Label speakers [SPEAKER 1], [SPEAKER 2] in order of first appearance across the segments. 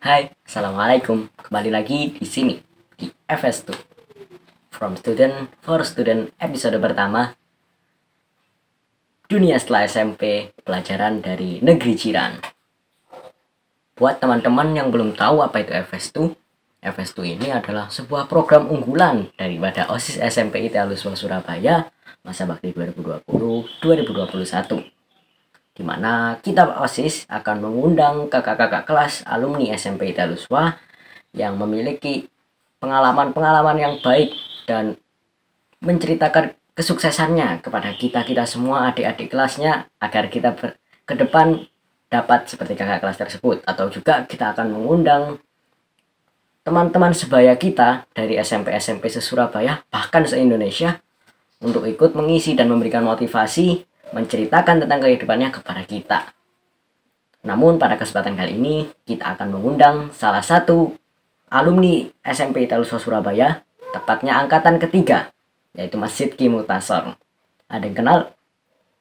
[SPEAKER 1] Hai, assalamualaikum. Kembali lagi di sini di FS2 From Student for Student episode pertama. Dunia setelah SMP, pelajaran dari negeri jiran. Buat teman-teman yang belum tahu apa itu FS2, FS2 ini adalah sebuah program unggulan daripada OSIS SMP Italuswa Surabaya masa bakti 2020-2021. Di mana kita OSIS akan mengundang kakak-kakak kelas alumni SMP Italuswa yang memiliki pengalaman-pengalaman yang baik dan menceritakan kesuksesannya kepada kita semua adik-adik kelasnya agar kita ke depan dapat seperti kakak kelas tersebut. Atau juga kita akan mengundang teman-teman sebaya kita dari SMP-SMP se-Surabaya bahkan se-Indonesia untuk ikut mengisi dan memberikan motivasi menceritakan tentang kehidupannya kepada kita. Namun pada kesempatan kali ini kita akan mengundang salah satu alumni SMP Italuswa Surabaya, tepatnya angkatan ketiga, yaitu Mas Sidki Mukhtasar. Ada yang kenal?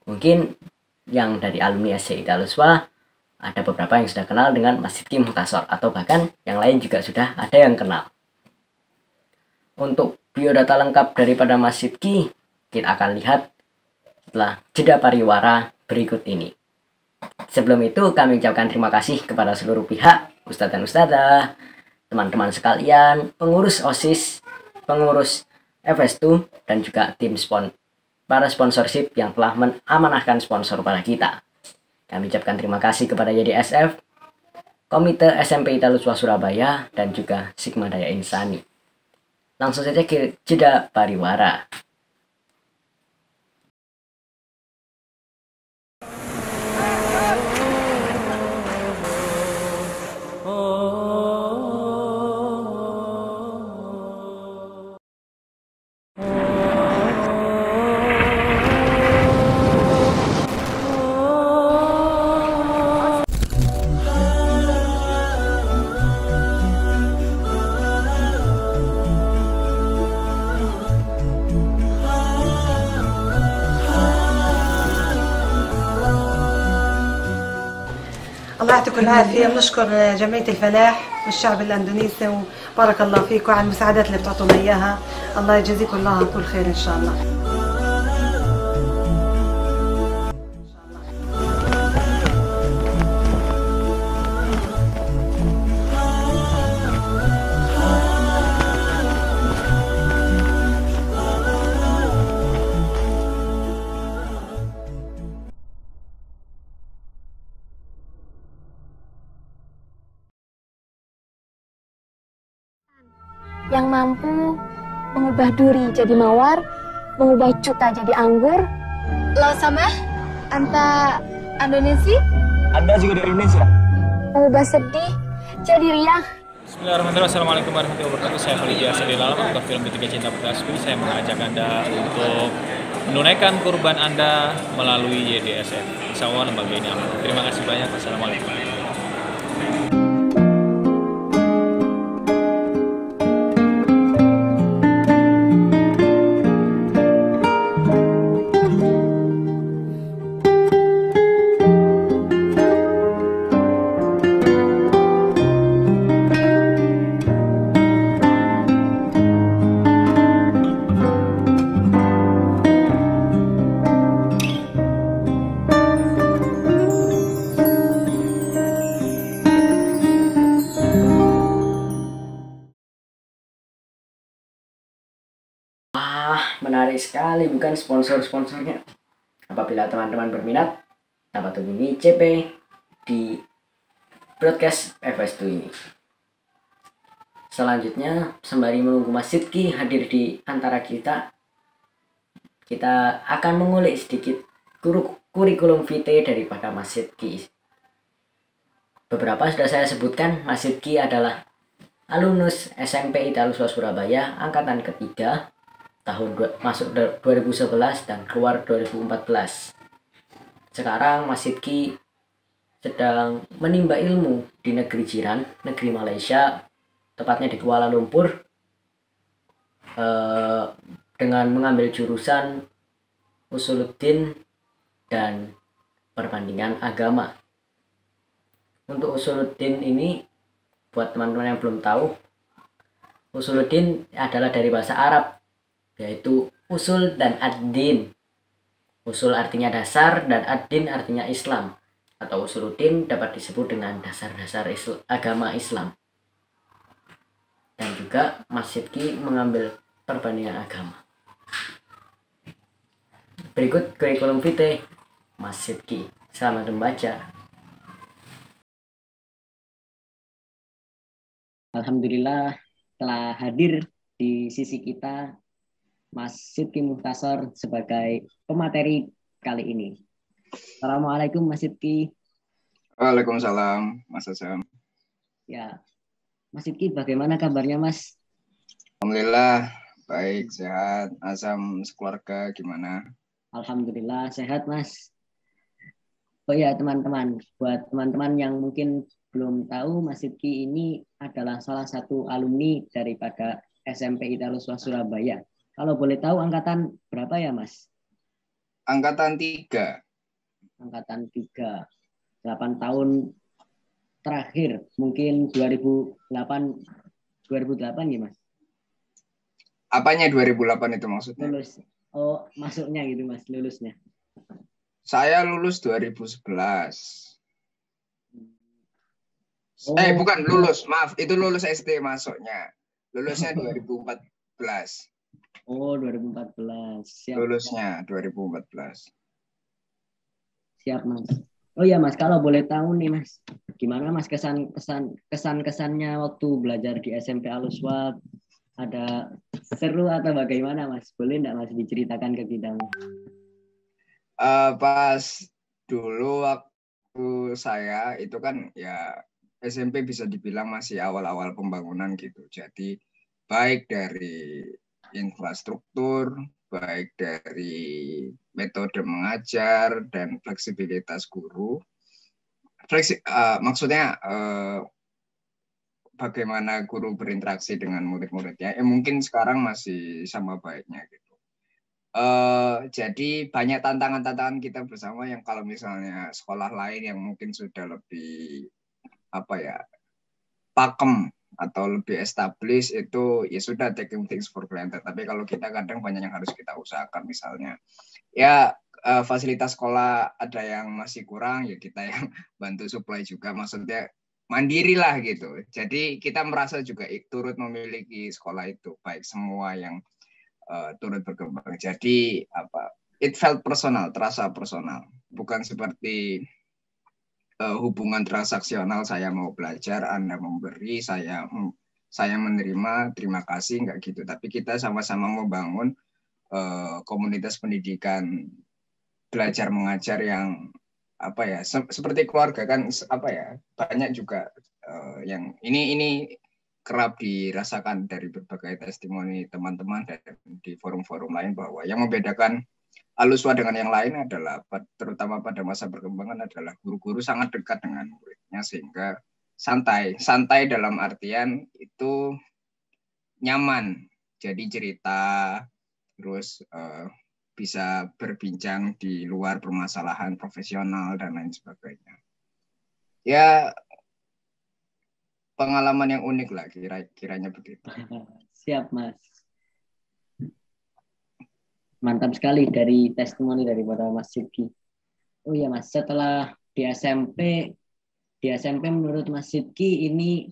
[SPEAKER 1] Mungkin yang dari alumni SMP Italuswa ada beberapa yang sudah kenal dengan Mas Sidki Mukhtasar, atau bahkan yang lain juga sudah ada yang kenal. Untuk biodata lengkap daripada Mas Sidki kita akan lihat setelah jeda pariwara berikut ini. Sebelum itu kami ucapkan terima kasih kepada seluruh pihak, ustadz dan ustadzah, teman-teman sekalian, pengurus OSIS, pengurus FS2, dan juga tim para sponsorship yang telah mengamanahkan sponsor pada kita. Kami ucapkan terima kasih kepada YDSF, Komite SMP Italuswa Surabaya, dan juga Sigma Daya Insani. Langsung saja ke jeda pariwara.
[SPEAKER 2] الله يعطيكم العافية. بنشكر جمعية الفلاح والشعب الأندونيسي وبارك الله فيكم على المساعدات اللي بتعطونا إياها. الله يجزيكم الله كل خير إن شاء الله.
[SPEAKER 3] Yang mampu mengubah duri jadi mawar, mengubah cuka jadi anggur. Lo sama? Anta Indonesia?
[SPEAKER 4] Anda juga dari Indonesia?
[SPEAKER 3] Mengubah sedih jadi riang.
[SPEAKER 4] Bismillahirrahmanirrahim. Assalamualaikum warahmatullahi wabarakatuh. Saya Khalid Jasadi Dalam, anggota film Ketiga Cinta Pertaswi. Saya mengajak Anda untuk menunaikan kurban Anda melalui YDSF. Insya Allah lembaga ini aman. Terima kasih banyak. Wassalamualaikum.
[SPEAKER 1] Menarik sekali bukan sponsor-sponsornya. Apabila teman-teman berminat dapat hubungi CP di broadcast FS2 ini. Selanjutnya, sembari menunggu Mas Sidki hadir di antara kita akan mengulik sedikit kurikulum vitae daripada Mas Sidki. Beberapa sudah saya sebutkan. Mas Sidki adalah alumnus SMP Italuswa Surabaya angkatan ketiga, tahun masuk 2011 dan keluar 2014. Sekarang Mas Sidki sedang menimba ilmu di negeri jiran, negeri Malaysia, tepatnya di Kuala Lumpur, dengan mengambil jurusan Usuluddin dan perbandingan agama. Untuk Usuluddin ini buat teman-teman yang belum tahu, usuluddin adalah dari bahasa Arab, yaitu usul dan ad-din. Usul artinya dasar dan ad-din artinya Islam, atau usuluddin dapat disebut dengan dasar-dasar agama Islam. Dan juga Masjid Ki mengambil perbandingan agama. Berikut kurikulum vitae Masjid Ki. Selamat membaca. Alhamdulillah telah hadir di sisi kita Mas Sidki Muhtasor sebagai pemateri kali ini. Assalamualaikum Mas Sidki.
[SPEAKER 5] Waalaikumsalam Mas Azam.
[SPEAKER 1] Ya, Mas Sidki bagaimana kabarnya Mas?
[SPEAKER 5] Alhamdulillah baik, sehat. Azam sekeluarga gimana?
[SPEAKER 1] Alhamdulillah sehat Mas. Oh ya teman-teman, buat teman-teman yang mungkin belum tahu, Mas Sidki ini adalah salah satu alumni daripada SMP Italuswa Surabaya. Kalau boleh tahu angkatan berapa ya Mas?
[SPEAKER 5] Angkatan 3.
[SPEAKER 1] Angkatan 3. 8 tahun terakhir, mungkin 2008 ya Mas?
[SPEAKER 5] Apanya 2008 itu maksudnya?
[SPEAKER 1] Lulus. Oh, masuknya gitu Mas, lulusnya.
[SPEAKER 5] Saya lulus 2011.
[SPEAKER 1] Oh.
[SPEAKER 5] Bukan lulus, maaf, itu lulus SD masuknya. Lulusnya 2014.
[SPEAKER 1] Oh, 2014. Siap.
[SPEAKER 5] Lulusnya 2014.
[SPEAKER 1] Siap, Mas. Oh ya, Mas, kalau boleh tahu nih, Mas, gimana Mas kesan-kesannya waktu belajar di SMP Aluswa? Ada seru atau bagaimana, Mas? Boleh enggak Mas diceritakan ke kita?
[SPEAKER 5] Pas dulu waktu saya itu kan ya SMP bisa dibilang masih awal-awal pembangunan gitu. Jadi baik dari infrastruktur, baik dari metode mengajar dan fleksibilitas guru. Maksudnya bagaimana guru berinteraksi dengan murid-muridnya. Mungkin sekarang masih sama baiknya gitu. Jadi banyak tantangan-tantangan kita bersama yang kalau misalnya sekolah lain yang mungkin sudah lebih pakem atau lebih established itu ya sudah taking things for granted. Tapi kalau kita kadang banyak yang harus kita usahakan, misalnya ya fasilitas sekolah ada yang masih kurang ya kita yang bantu supply juga, maksudnya mandiri lah gitu. Jadi kita merasa juga turut memiliki sekolah itu, baik semua yang turut berkembang. Jadi it felt personal, terasa personal, bukan seperti hubungan transaksional, saya mau belajar, Anda memberi, saya menerima, terima kasih, enggak gitu. Tapi kita sama-sama membangun komunitas pendidikan belajar mengajar yang seperti keluarga kan, banyak juga yang ini kerap dirasakan dari berbagai testimoni teman-teman dan di forum-forum lain, bahwa yang membedakan Aluswa dengan yang lain adalah, terutama pada masa perkembangan, adalah guru-guru sangat dekat dengan muridnya, sehingga santai dalam artian itu nyaman, jadi cerita, terus bisa berbincang di luar permasalahan profesional dan lain sebagainya. Ya, pengalaman yang unik lah kiranya begitu.
[SPEAKER 1] Siap Mas. Mantap sekali dari testimoni daripada Mas Sidki. Oh iya Mas, setelah di SMP menurut Mas Sidki ini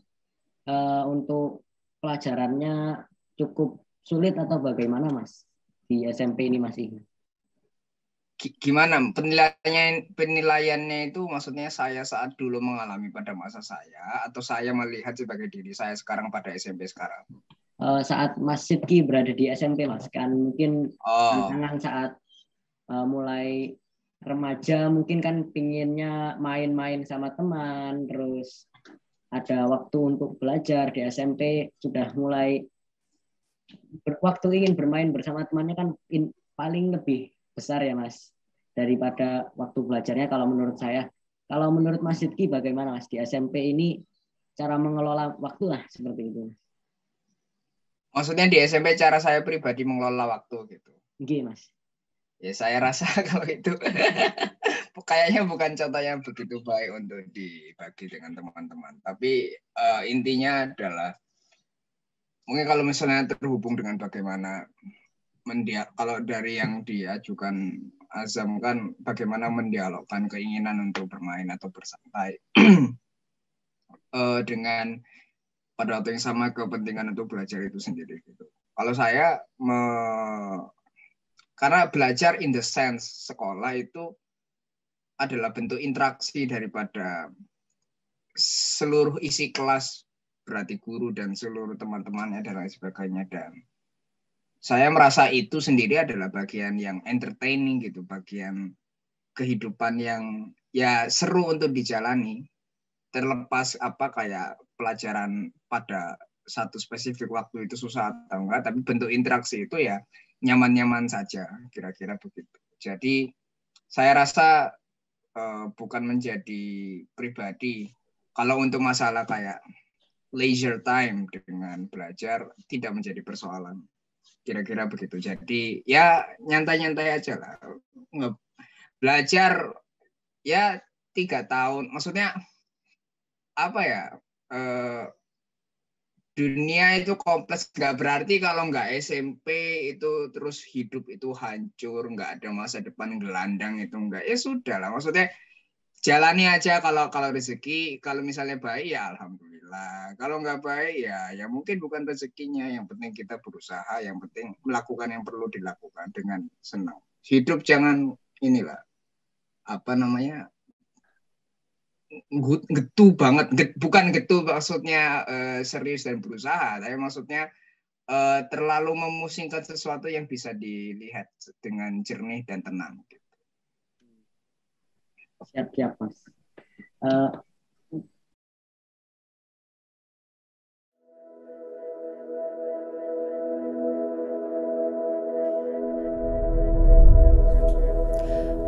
[SPEAKER 1] untuk pelajarannya cukup sulit atau bagaimana Mas di SMP ini masih?
[SPEAKER 5] Gimana penilaiannya itu, maksudnya saya saat dulu mengalami pada masa saya, atau saya melihat sebagai diri saya sekarang pada SMP sekarang?
[SPEAKER 1] Saat Mas Sidki berada di SMP Mas, kan mungkin tantangan saat mulai remaja mungkin kan pinginnya main-main sama teman, terus ada waktu untuk belajar. Di SMP sudah mulai waktu ingin bermain bersama temannya kan paling lebih besar ya Mas daripada waktu belajarnya kalau menurut saya. Kalau menurut Mas Sidki bagaimana Mas di SMP ini cara mengelola waktu lah seperti itu?
[SPEAKER 5] Maksudnya di SMP cara saya pribadi mengelola waktu gitu.
[SPEAKER 1] Iya Mas.
[SPEAKER 5] Ya saya rasa kalau itu kayaknya bukan contoh yang begitu baik untuk dibagi dengan teman-teman. Tapi intinya adalah mungkin kalau misalnya terhubung dengan bagaimana kalau dari yang diajukan Azam kan bagaimana mendialogkan keinginan untuk bermain atau bersantai dengan pada waktu yang sama kepentingan untuk belajar itu sendiri gitu. Kalau saya karena belajar in the sense sekolah itu adalah bentuk interaksi daripada seluruh isi kelas, berarti guru dan seluruh teman-temannya dan lain sebagainya, dan saya merasa itu sendiri adalah bagian yang entertaining gitu, bagian kehidupan yang ya seru untuk dijalani, terlepas apa kayak pelajaran pada satu spesifik waktu itu susah atau enggak, tapi bentuk interaksi itu ya nyaman-nyaman saja, kira-kira begitu. Jadi saya rasa bukan menjadi pribadi, kalau untuk masalah kayak leisure time dengan belajar tidak menjadi persoalan. Kira-kira begitu. Jadi ya nyantai-nyantai aja lah. Belajar ya 3 tahun. Maksudnya apa ya? Dunia itu kompleks. Nggak berarti kalau nggak SMP itu terus hidup itu hancur. Nggak ada masa depan gelandang itu nggak. Ya sudah lah. Maksudnya jalani aja kalau rezeki. Kalau misalnya baik ya alhamdulillah. Kalau nggak baik ya mungkin bukan rezekinya. Yang penting kita berusaha. Yang penting melakukan yang perlu dilakukan dengan senang. Hidup jangan inilah apa namanya getu banget. Bukan getu maksudnya serius dan berusaha. Tapi maksudnya terlalu memusingkan sesuatu yang bisa dilihat dengan jernih dan tenang.
[SPEAKER 1] Siap Mas.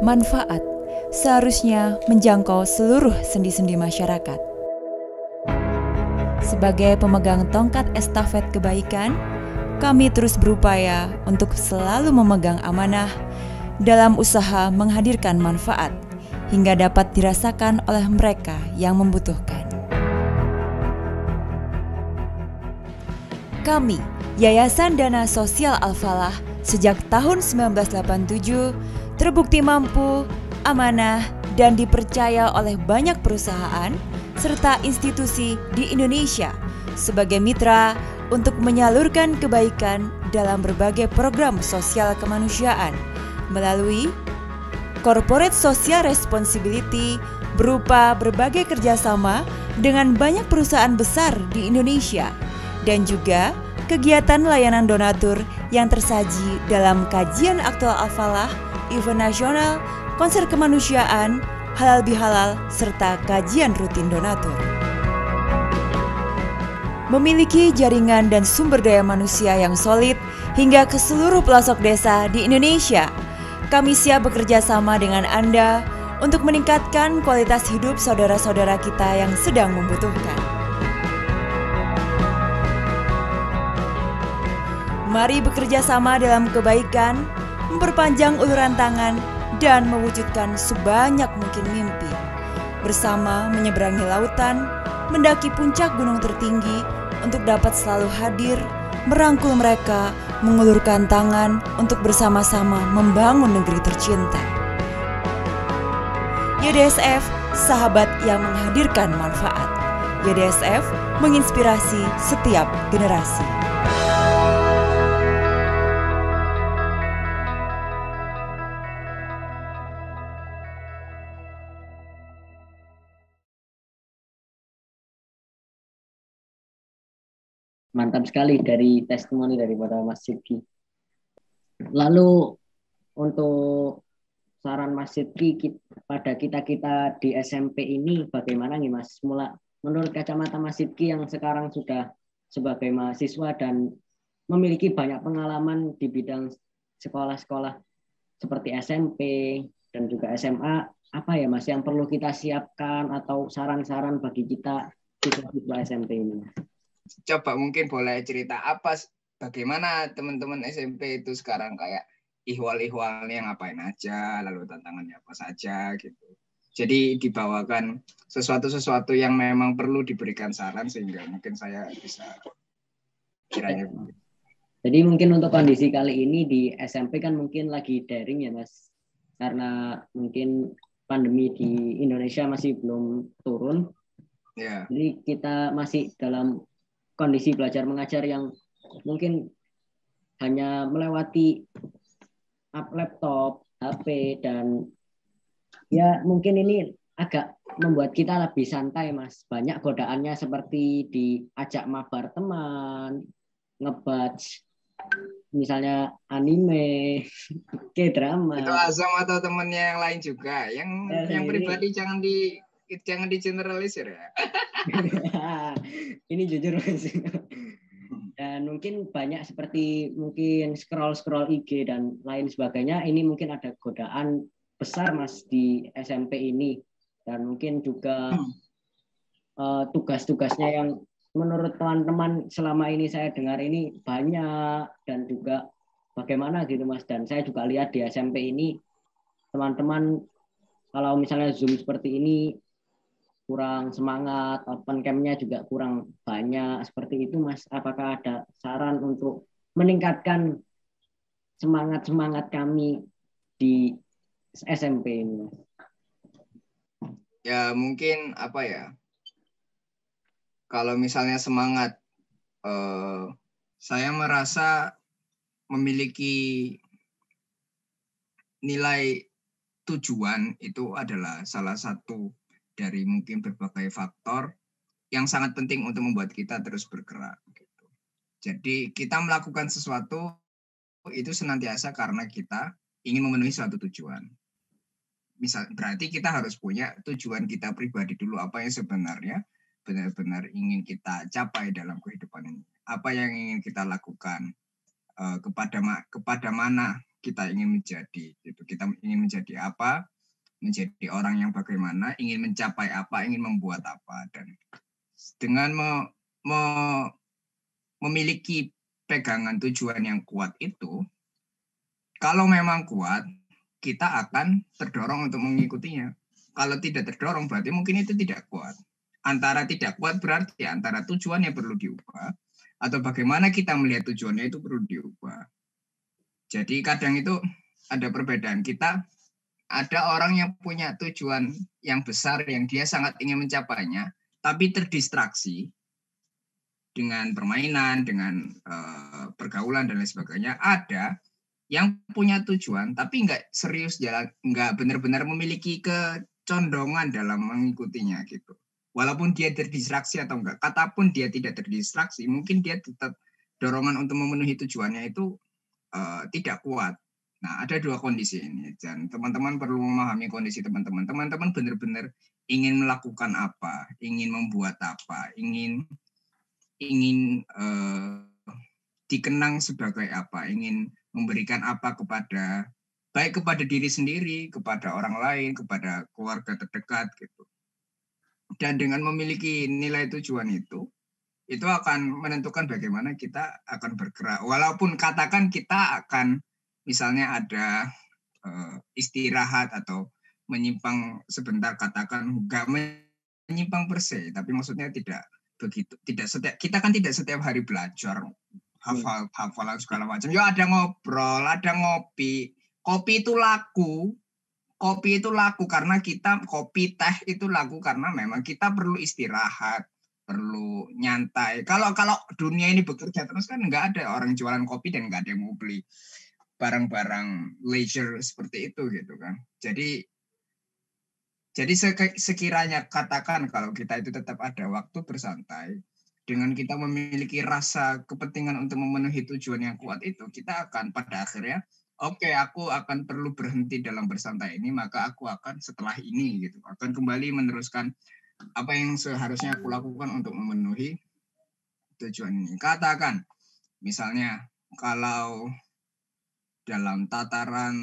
[SPEAKER 6] Manfaat seharusnya menjangkau seluruh sendi-sendi masyarakat. Sebagai pemegang tongkat estafet kebaikan, kami terus berupaya untuk selalu memegang amanah dalam usaha menghadirkan manfaat hingga dapat dirasakan oleh mereka yang membutuhkan. Kami, Yayasan Dana Sosial Al-Falah, sejak tahun 1987 terbukti mampu, amanah, dan dipercaya oleh banyak perusahaan serta institusi di Indonesia sebagai mitra untuk menyalurkan kebaikan dalam berbagai program sosial kemanusiaan melalui Corporate Social Responsibility berupa berbagai kerjasama dengan banyak perusahaan besar di Indonesia dan juga kegiatan layanan donatur yang tersaji dalam kajian aktual Al-Falah, event nasional, konser kemanusiaan, halal bihalal, serta kajian rutin donatur. Memiliki jaringan dan sumber daya manusia yang solid hingga ke seluruh pelosok desa di Indonesia, kami siap bekerja sama dengan Anda untuk meningkatkan kualitas hidup saudara-saudara kita yang sedang membutuhkan. Mari bekerja sama dalam kebaikan, memperpanjang uluran tangan, dan mewujudkan sebanyak mungkin mimpi. Bersama menyeberangi lautan, mendaki puncak gunung tertinggi untuk dapat selalu hadir, merangkul mereka, mengulurkan tangan untuk bersama-sama membangun negeri tercinta. YDSF, sahabat yang menghadirkan manfaat. YDSF menginspirasi setiap generasi.
[SPEAKER 1] Mantap sekali dari testimoni daripada Mas Sidki. Lalu untuk saran Mas Sidki pada kita-kita di SMP ini bagaimana nih Mas? Menurut kacamata Mas Sidki yang sekarang sudah sebagai mahasiswa dan memiliki banyak pengalaman di bidang sekolah-sekolah seperti SMP dan juga SMA, apa ya Mas yang perlu kita siapkan atau saran-saran bagi kita siswa SMP ini?
[SPEAKER 5] Coba mungkin boleh cerita bagaimana teman-teman SMP itu sekarang kayak ihwal-ihwalnya ngapain aja, lalu tantangannya apa saja gitu. Jadi dibawakan sesuatu yang memang perlu diberikan saran sehingga mungkin saya bisa kiranya.
[SPEAKER 1] Jadi mungkin untuk kondisi kali ini di SMP kan mungkin lagi daring ya Mas, karena mungkin pandemi di Indonesia masih belum turun.
[SPEAKER 5] Ya.
[SPEAKER 1] Jadi kita masih dalam kondisi belajar mengajar yang mungkin hanya melewati laptop, HP, dan ya mungkin ini agak membuat kita lebih santai Mas. Banyak godaannya seperti diajak mabar teman, ngebatch misalnya anime, K-drama.
[SPEAKER 5] Itu Azam atau temennya yang lain juga. Yang pribadi jangan di generalisir ya.
[SPEAKER 1] Ini jujur Mas. Dan mungkin banyak seperti mungkin scroll IG dan lain sebagainya. Ini mungkin ada godaan besar Mas di SMP ini, dan mungkin juga tugas-tugasnya yang menurut teman-teman selama ini saya dengar ini banyak, dan juga bagaimana gitu Mas. Dan saya juga lihat di SMP ini teman-teman kalau misalnya Zoom seperti ini kurang semangat, open camp-nya juga kurang banyak seperti itu Mas. Apakah ada saran untuk meningkatkan semangat kami di SMP ini?
[SPEAKER 5] Ya mungkin apa ya, kalau misalnya semangat, saya merasa memiliki nilai tujuan itu adalah salah satu dari mungkin berbagai faktor yang sangat penting untuk membuat kita terus bergerak. Gitu. Jadi kita melakukan sesuatu itu senantiasa karena kita ingin memenuhi suatu tujuan. Berarti kita harus punya tujuan kita pribadi dulu, apa yang sebenarnya benar-benar ingin kita capai dalam kehidupan ini. Apa yang ingin kita lakukan, kepada mana kita ingin menjadi. Gitu. Kita ingin menjadi apa, menjadi orang yang bagaimana, ingin mencapai apa, ingin membuat apa. Dan dengan memiliki pegangan tujuan yang kuat itu, kalau memang kuat, kita akan terdorong untuk mengikutinya. Kalau tidak terdorong, berarti mungkin itu tidak kuat. Antara tidak kuat berarti antara tujuannya perlu diubah, atau bagaimana kita melihat tujuannya itu perlu diubah. Jadi kadang itu ada perbedaan. Kita ada orang yang punya tujuan yang besar, yang dia sangat ingin mencapainya, tapi terdistraksi dengan permainan, dengan pergaulan dan lain sebagainya. Ada yang punya tujuan tapi nggak serius jalan, nggak benar-benar memiliki kecondongan dalam mengikutinya gitu. Walaupun dia terdistraksi atau enggak, katapun dia tidak terdistraksi, mungkin dia tetap dorongan untuk memenuhi tujuannya itu tidak kuat. Nah, ada dua kondisi ini, dan teman-teman perlu memahami kondisi teman-teman. Teman-teman benar-benar ingin melakukan apa, ingin membuat apa, ingin dikenang sebagai apa, ingin memberikan apa baik kepada diri sendiri, kepada orang lain, kepada keluarga terdekat gitu. Dan dengan memiliki nilai tujuan itu akan menentukan bagaimana kita akan bergerak. Walaupun katakan kita akan misalnya ada istirahat atau menyimpang sebentar, katakan nggak menyimpang per se, tapi maksudnya tidak begitu. Kita kan tidak setiap hari belajar hafalan segala macam. Ya ada ngobrol, ada ngopi. Kopi itu laku karena kopi teh itu laku karena memang kita perlu istirahat, perlu nyantai. Kalau dunia ini bekerja terus kan nggak ada orang jualan kopi dan nggak ada yang mau beli barang-barang leisure seperti itu gitu kan. Jadi sekiranya katakan kalau kita itu tetap ada waktu bersantai, dengan kita memiliki rasa kepentingan untuk memenuhi tujuan yang kuat itu, kita akan pada akhirnya, oke, aku akan perlu berhenti dalam bersantai ini, maka aku akan setelah ini gitu, akan kembali meneruskan apa yang seharusnya aku lakukan untuk memenuhi tujuan ini. Katakan, misalnya kalau dalam tataran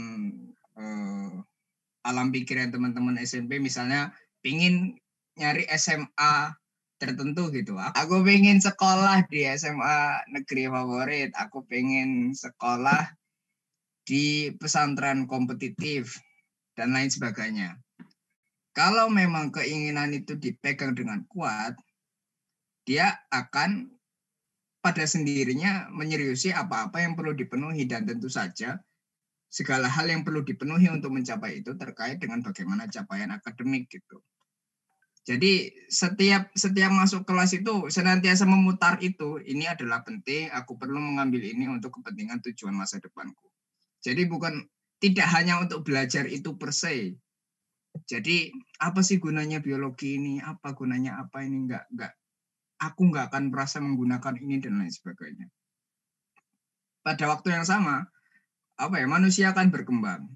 [SPEAKER 5] alam pikiran teman-teman SMP, misalnya pingin nyari SMA tertentu gitu. Aku pengen sekolah di SMA negeri favorit. Aku pengen sekolah di pesantren kompetitif, dan lain sebagainya. Kalau memang keinginan itu dipegang dengan kuat, dia akan pada sendirinya menyeriusi apa-apa yang perlu dipenuhi, dan tentu saja segala hal yang perlu dipenuhi untuk mencapai itu terkait dengan bagaimana capaian akademik gitu. Jadi setiap masuk kelas itu senantiasa memutar itu, ini adalah penting, aku perlu mengambil ini untuk kepentingan tujuan masa depanku. Jadi tidak hanya untuk belajar itu per se. Jadi apa sih gunanya biologi ini? Apa gunanya apa ini? Enggak. Aku nggak akan merasa menggunakan ini dan lain sebagainya. Pada waktu yang sama, manusia akan berkembang.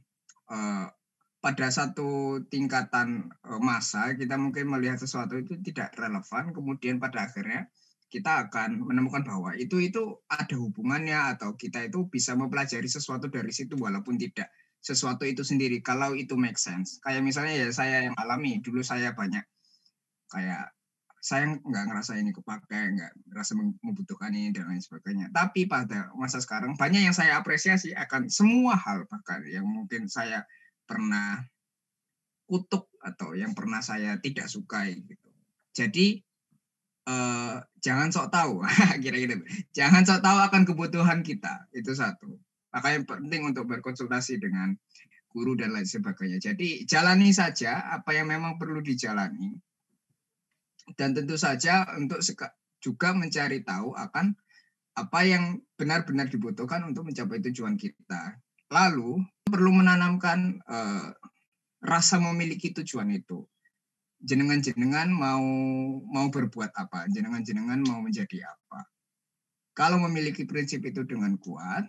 [SPEAKER 5] Pada satu tingkatan masa, kita mungkin melihat sesuatu itu tidak relevan, kemudian pada akhirnya kita akan menemukan bahwa itu ada hubungannya, atau kita itu bisa mempelajari sesuatu dari situ walaupun tidak sesuatu itu sendiri, kalau itu make sense. Kayak misalnya ya saya yang alami, dulu saya banyak kayak saya nggak ngerasa ini kepakai, nggak ngerasa membutuhkan ini dan lain sebagainya. Tapi pada masa sekarang banyak yang saya apresiasi akan semua hal, bahkan yang mungkin saya pernah kutuk atau yang pernah saya tidak sukai gitu. Jadi jangan sok tahu, kira-kira jangan sok tahu akan kebutuhan kita, itu satu. Makanya penting untuk berkonsultasi dengan guru dan lain sebagainya. Jadi jalani saja apa yang memang perlu dijalani. Dan tentu saja untuk juga mencari tahu akan apa yang benar-benar dibutuhkan untuk mencapai tujuan kita. Lalu perlu menanamkan rasa memiliki tujuan itu. Jenengan mau berbuat apa? Jenengan mau menjadi apa? Kalau memiliki prinsip itu dengan kuat,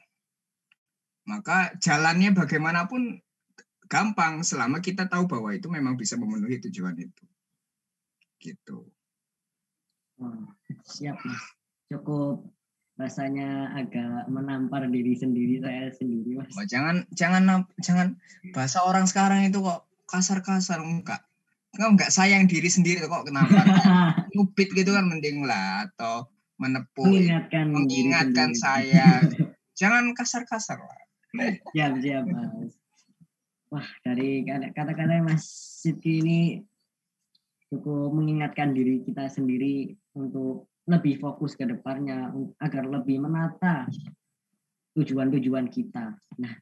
[SPEAKER 5] maka jalannya bagaimanapun gampang selama kita tahu bahwa itu memang bisa memenuhi tujuan itu. Gitu.
[SPEAKER 1] Siap Mas, cukup rasanya agak menampar diri saya sendiri Mas.
[SPEAKER 5] Jangan bahasa orang sekarang itu kok kasar-kasar, enggak sayang diri sendiri kok, kenapa? Nyubit gitu kan mending lah, atau mengingatkan saya. Jangan kasar-kasar lah.
[SPEAKER 1] Siap Mas. Wah, dari kata-kata Mas Sidki ini cukup mengingatkan diri kita sendiri untuk lebih fokus ke depannya agar lebih menata tujuan-tujuan kita. Nah,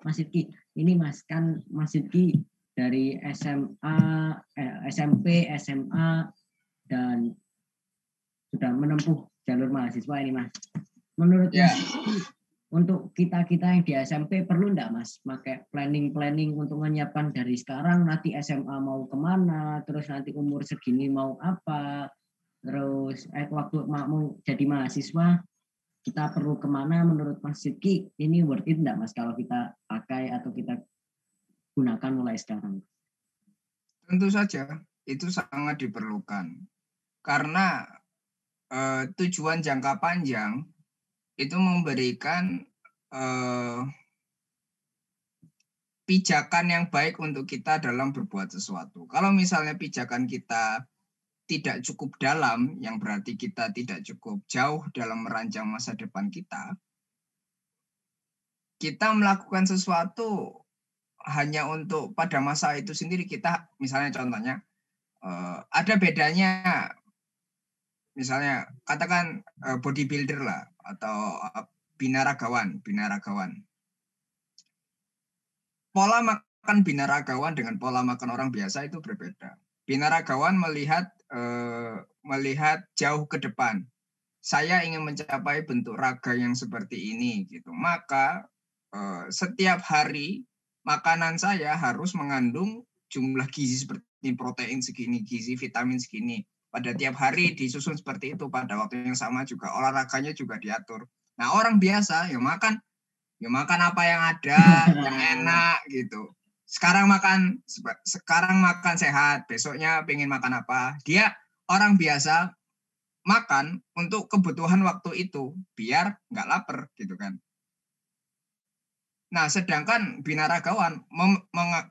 [SPEAKER 1] Mas Sidki, ini Mas Sidki dari SMA, SMP, SMA dan sudah menempuh jalur mahasiswa ini Mas. Menurut Mas Sidki, untuk kita yang di SMP perlu enggak Mas pakai planning untuk menyiapkan dari sekarang nanti SMA mau kemana, terus nanti umur segini mau apa, terus waktu mau jadi mahasiswa kita perlu kemana? Menurut Mas Sidki ini worth it enggak Mas kalau kita pakai atau kita gunakan mulai sekarang?
[SPEAKER 5] Tentu saja itu sangat diperlukan karena tujuan jangka panjang itu memberikan pijakan yang baik untuk kita dalam berbuat sesuatu. Kalau misalnya pijakan kita tidak cukup dalam, yang berarti kita tidak cukup jauh dalam merancang masa depan kita melakukan sesuatu hanya untuk pada masa itu sendiri. Kita misalnya contohnya ada bedanya, misalnya katakan bodybuilder lah, atau binaragawan. Pola makan binaragawan dengan pola makan orang biasa itu berbeda. Binaragawan melihat jauh ke depan. Saya ingin mencapai bentuk raga yang seperti ini gitu. Maka setiap hari makanan saya harus mengandung jumlah gizi seperti protein segini, gizi vitamin segini. Pada tiap hari disusun seperti itu, pada waktu yang sama juga olahraganya juga diatur. Nah, orang biasa yang makan apa yang ada, yang enak gitu. Sekarang makan sehat, besoknya pengen makan apa. Dia orang biasa makan untuk kebutuhan waktu itu, biar nggak lapar gitu kan. Nah, sedangkan binaragawan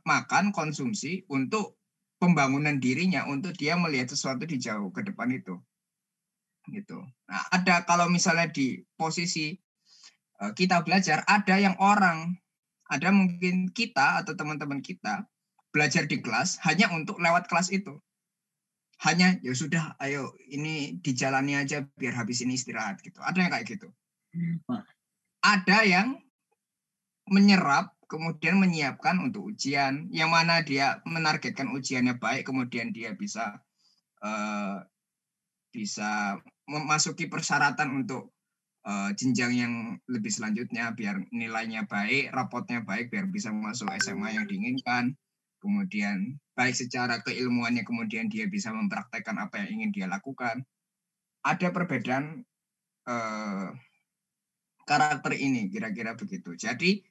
[SPEAKER 5] makan konsumsi untuk pembangunan dirinya, untuk dia melihat sesuatu di jauh ke depan itu. Gitu. Nah, ada kalau misalnya di posisi kita belajar, ada Ada mungkin kita atau teman-teman kita belajar di kelas hanya untuk lewat kelas itu. Hanya ya sudah, ayo ini dijalani aja biar habis ini istirahat gitu. Ada yang kayak gitu. Ada yang menyerap kemudian menyiapkan untuk ujian, yang mana dia menargetkan ujiannya baik, kemudian dia bisa memasuki persyaratan untuk jenjang yang lebih selanjutnya, biar nilainya baik, rapotnya baik, biar bisa masuk SMA yang diinginkan. Kemudian baik secara keilmuannya, kemudian dia bisa mempraktekkan apa yang ingin dia lakukan. Ada perbedaan karakter ini, kira-kira begitu. Jadi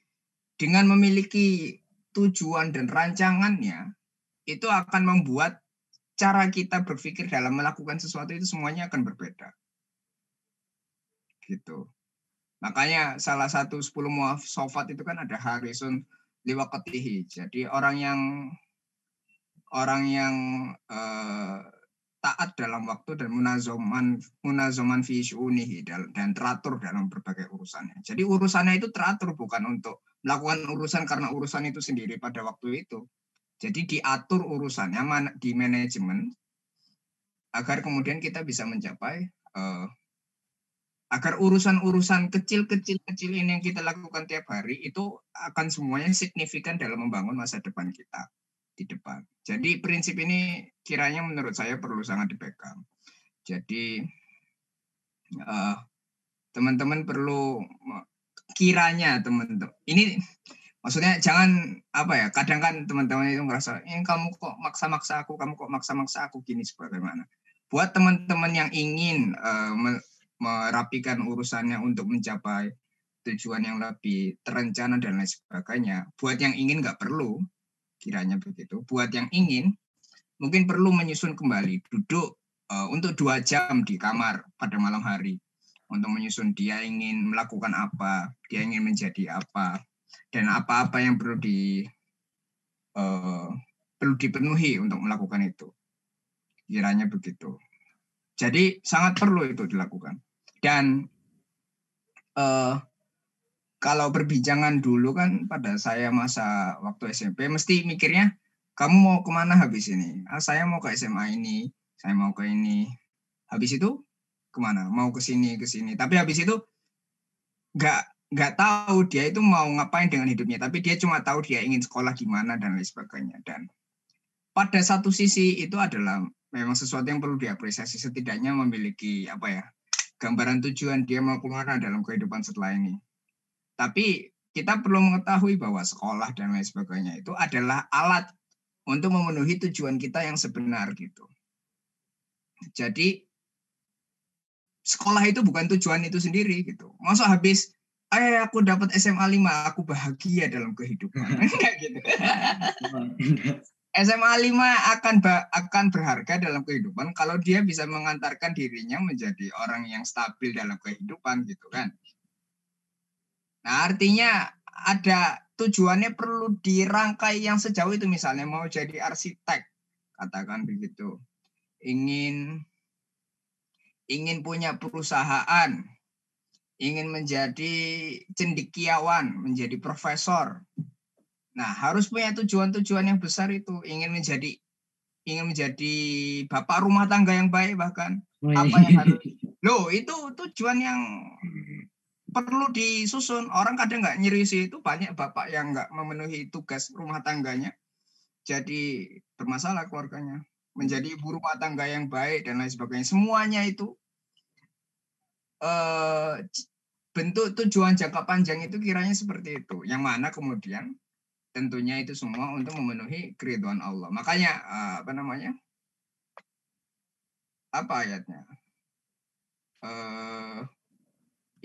[SPEAKER 5] dengan memiliki tujuan dan rancangannya, itu akan membuat cara kita berpikir dalam melakukan sesuatu itu semuanya akan berbeda. Gitu. Makanya salah satu 10 muwafaqat itu kan ada harisun liwaqtihi. Jadi orang yang taat dalam waktu dan munazoman fi syu'unihi, dan teratur dalam berbagai urusannya. Jadi urusannya itu teratur, bukan untuk melakukan urusan karena urusan itu sendiri pada waktu itu. Jadi diatur urusannya di manajemen agar kemudian kita bisa mencapai agar urusan-urusan kecil ini yang kita lakukan tiap hari itu akan semuanya signifikan dalam membangun masa depan kita di depan. Jadi prinsip ini kiranya menurut saya perlu sangat dipegang. Jadi teman-teman perlu kiranya teman-teman ini, maksudnya jangan kadang kan teman-teman itu merasa kamu kok maksa-maksa aku gini sebagaimana. Buat teman-teman yang ingin merapikan urusannya untuk mencapai tujuan yang lebih terencana dan lain sebagainya. Buat yang ingin nggak perlu, kiranya begitu. Buat yang ingin, mungkin perlu menyusun kembali, duduk untuk 2 jam di kamar pada malam hari, untuk menyusun dia ingin melakukan apa, dia ingin menjadi apa, dan apa-apa yang perlu dipenuhi untuk melakukan itu. Kiranya begitu. Jadi sangat perlu itu dilakukan. Dan kalau perbincangan dulu kan pada saya masa waktu SMP, mesti mikirnya, kamu mau kemana habis ini? Saya mau ke SMA ini, saya mau ke ini. Habis itu kemana? Mau ke sini. Tapi habis itu nggak tahu dia itu mau ngapain dengan hidupnya. Tapi dia cuma tahu dia ingin sekolah di mana dan lain sebagainya. Dan pada satu sisi itu adalah memang sesuatu yang perlu diapresiasi, setidaknya memiliki gambaran tujuan dia mau kemana dalam kehidupan setelah ini. Tapi kita perlu mengetahui bahwa sekolah dan lain sebagainya itu adalah alat untuk memenuhi tujuan kita yang sebenar gitu. Jadi sekolah itu bukan tujuan itu sendiri gitu. Masa habis aku dapat SMA 5, aku bahagia dalam kehidupan. Kayak gitu. SMA 5 akan berharga dalam kehidupan kalau dia bisa mengantarkan dirinya menjadi orang yang stabil dalam kehidupan gitu kan. Nah, artinya ada tujuannya perlu dirangkai yang sejauh itu, misalnya mau jadi arsitek, katakan begitu. Ingin punya perusahaan, ingin menjadi cendekiawan, menjadi profesor. Nah, harus punya tujuan-tujuan yang besar itu, ingin menjadi bapak rumah tangga yang baik bahkan. Apa yang harus itu tujuan yang perlu disusun. Orang kadang nggak nyerisi itu, banyak bapak yang nggak memenuhi tugas rumah tangganya, jadi bermasalah keluarganya. Menjadi ibu rumah tangga yang baik dan lain sebagainya. Semuanya itu bentuk tujuan jangka panjang itu kiranya seperti itu. Yang mana kemudian tentunya itu semua untuk memenuhi keridhaan Allah. Makanya apa ayatnya?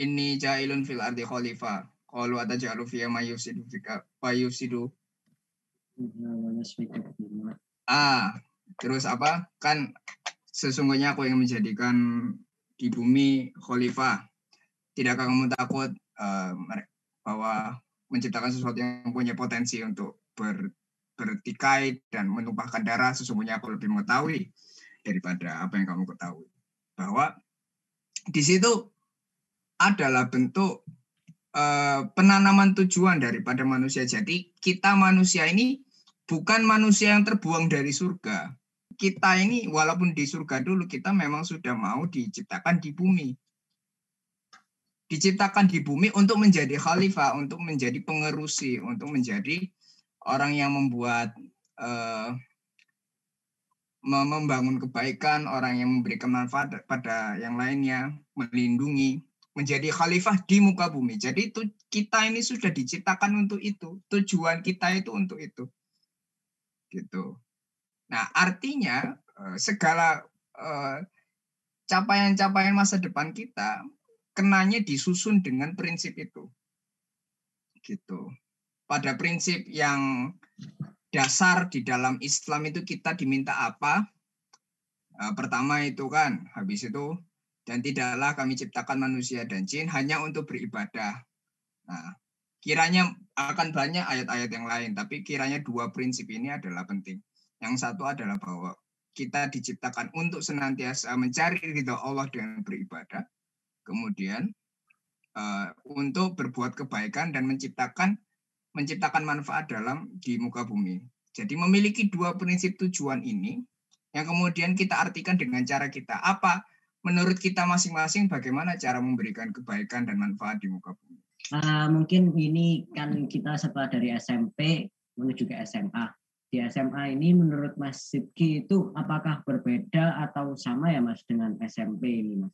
[SPEAKER 5] Inni ja'ilun fil ardi khalifah. Qalu ataj'alu fiha may yufsidu wa yufsidu. Terus apa? Kan sesungguhnya aku yang menjadikan di bumi khalifah. Tidakkah kamu takut bahwa menciptakan sesuatu yang punya potensi untuk bertikai dan menumpahkan darah? Sesungguhnya aku lebih mengetahui daripada apa yang kamu ketahui. Bahwa di situ adalah bentuk penanaman tujuan daripada manusia. Jadi kita manusia ini bukan manusia yang terbuang dari surga. Kita ini walaupun di surga dulu, kita memang sudah mau diciptakan di bumi. Diciptakan di bumi untuk menjadi khalifah, untuk menjadi pengerusi, untuk menjadi orang yang membuat membangun kebaikan, orang yang memberikan manfaat pada yang lainnya, melindungi, menjadi khalifah di muka bumi. Jadi kita ini sudah diciptakan untuk itu. Tujuan kita itu untuk itu. Gitu. Nah, artinya segala capaian-capaian masa depan kita kenanya disusun dengan prinsip itu. Gitu. Pada prinsip yang dasar di dalam Islam itu kita diminta apa? Pertama itu kan, habis itu, dan tidaklah kami ciptakan manusia dan jin hanya untuk beribadah. Nah, kiranya akan banyak ayat-ayat yang lain, tapi kiranya dua prinsip ini adalah penting. Yang satu adalah bahwa kita diciptakan untuk senantiasa mencari ridha Allah dengan beribadah. Kemudian untuk berbuat kebaikan dan menciptakan manfaat di muka bumi. Jadi memiliki dua prinsip tujuan ini yang kemudian kita artikan dengan cara kita. Apa menurut kita masing-masing bagaimana cara memberikan kebaikan dan manfaat di muka bumi?
[SPEAKER 1] Mungkin ini kan kita setelah dari SMP menuju ke SMA. Di SMA ini menurut Mas Sidki itu apakah berbeda atau sama ya Mas dengan SMP ini Mas?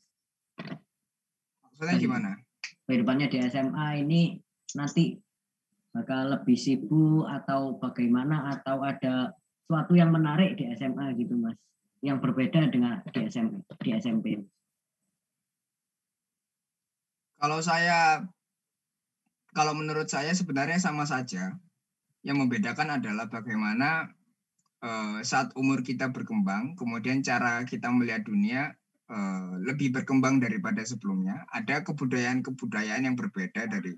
[SPEAKER 5] Maksudnya gimana?
[SPEAKER 1] Kehidupannya di SMA ini nanti bakal lebih sibuk atau bagaimana, atau ada sesuatu yang menarik di SMA gitu Mas, yang berbeda dengan di SMP?
[SPEAKER 5] Kalau menurut saya sebenarnya sama saja. Yang membedakan adalah bagaimana saat umur kita berkembang, kemudian cara kita melihat dunia lebih berkembang daripada sebelumnya. Ada kebudayaan-kebudayaan yang berbeda dari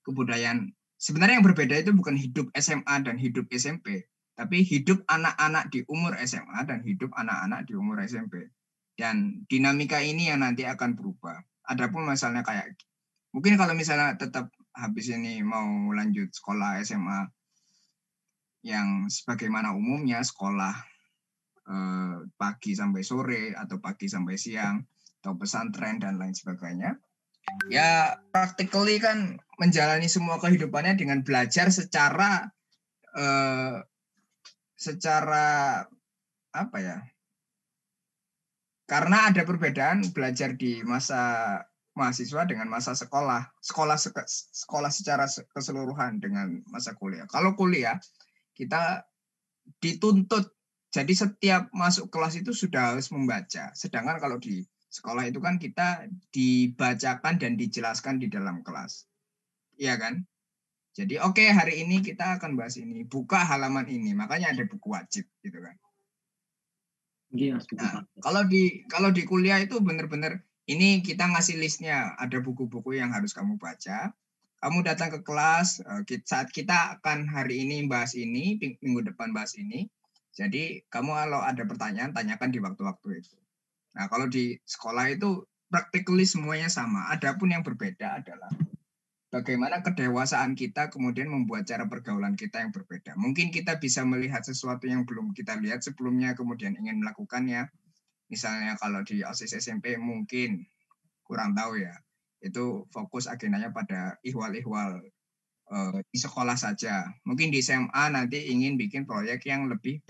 [SPEAKER 5] kebudayaan. Sebenarnya yang berbeda itu bukan hidup SMA dan hidup SMP, tapi hidup anak-anak di umur SMA dan hidup anak-anak di umur SMP. Dan dinamika ini yang nanti akan berubah. Adapun masalahnya kayak, mungkin kalau misalnya tetap habis ini mau lanjut sekolah SMA, yang sebagaimana umumnya sekolah pagi sampai sore atau pagi sampai siang atau pesantren dan lain sebagainya, ya practically kan menjalani semua kehidupannya dengan belajar secara apa ya? Karena ada perbedaan belajar di masa mahasiswa dengan masa sekolah secara keseluruhan dengan masa kuliah. Kalau kuliah kita dituntut, jadi setiap masuk kelas itu sudah harus membaca. Sedangkan kalau di sekolah itu kan kita dibacakan dan dijelaskan di dalam kelas. Iya kan? Jadi oke, hari ini kita akan bahas ini. Buka halaman ini, makanya ada buku wajib gitu kan. Nah, kalau di kuliah itu benar-benar ini kita ngasih listnya, ada buku-buku yang harus kamu baca. Kamu datang ke kelas, saat kita akan hari ini bahas ini, minggu depan bahas ini. Jadi kamu kalau ada pertanyaan, tanyakan di waktu-waktu itu. Nah, kalau di sekolah itu practically semuanya sama. Adapun yang berbeda adalah bagaimana kedewasaan kita kemudian membuat cara pergaulan kita yang berbeda. Mungkin kita bisa melihat sesuatu yang belum kita lihat sebelumnya, kemudian ingin melakukannya. Misalnya kalau di OSIS SMP mungkin kurang tahu ya, itu fokus agendanya pada ihwal-ihwal di sekolah saja. Mungkin di SMA nanti ingin bikin proyek yang lebih